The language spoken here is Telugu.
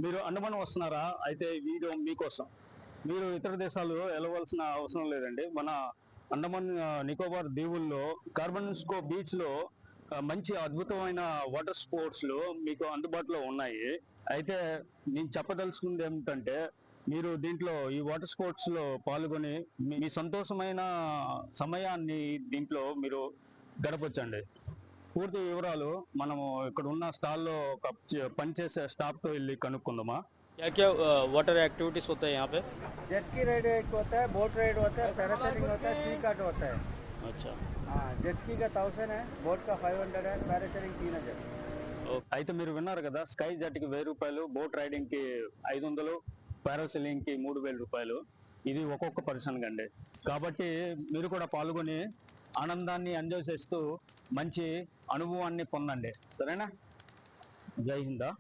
మీరు అండమాన్ వస్తున్నారా? అయితే ఈ వీడియో మీకోసం. మీరు ఇతర దేశాలు వెళ్ళవలసిన అవసరం లేదండి. మన అండమాన్ నికోబార్ దీవుల్లో కార్బన్స్కో బీచ్లో మంచి అద్భుతమైన వాటర్ స్పోర్ట్స్లు మీకు అందుబాటులో ఉన్నాయి. అయితే నేను చెప్పదలుచుకుంది ఏమిటంటే మీరు దీంట్లో ఈ వాటర్ స్పోర్ట్స్లో పాల్గొని మీ సంతోషమైన సమయాన్ని దీంట్లో మీరు గడపొచ్చండి. పూర్తి వివరాలు మనము ఇక్కడ ఉన్న స్టాల్లో పనిచేసే స్టాఫ్తో వెళ్ళి కనుక్కుందామా? क्या क्या वाटर एक्टिविटीज़ होता है यहाँ पे? जेट स्की राइड एक होता है, बोट राइड होता है, पैरासेलिंग होता है, सी कार्ट होता है। अच्छा। हाँ, जेट स्की का 1000 है, बोट का 500 है, पैरासेलिंग 3000। అయితే మీరు విన్నారు కదా, స్కై జెట్కి 1000 రూపాయలు, బోట్ రైడింగ్కి 500, పారాసైలింగ్కి 3000 రూపాయలు. ఇది ఒక్కొక్క పర్సన్ కండి. కాబట్టి మీరు కూడా పాల్గొని ఆనందాన్ని ఎంజాయ్ చేస్తూ మంచి అనుభవాన్ని పొందండి. సరేనా? జై హిందా.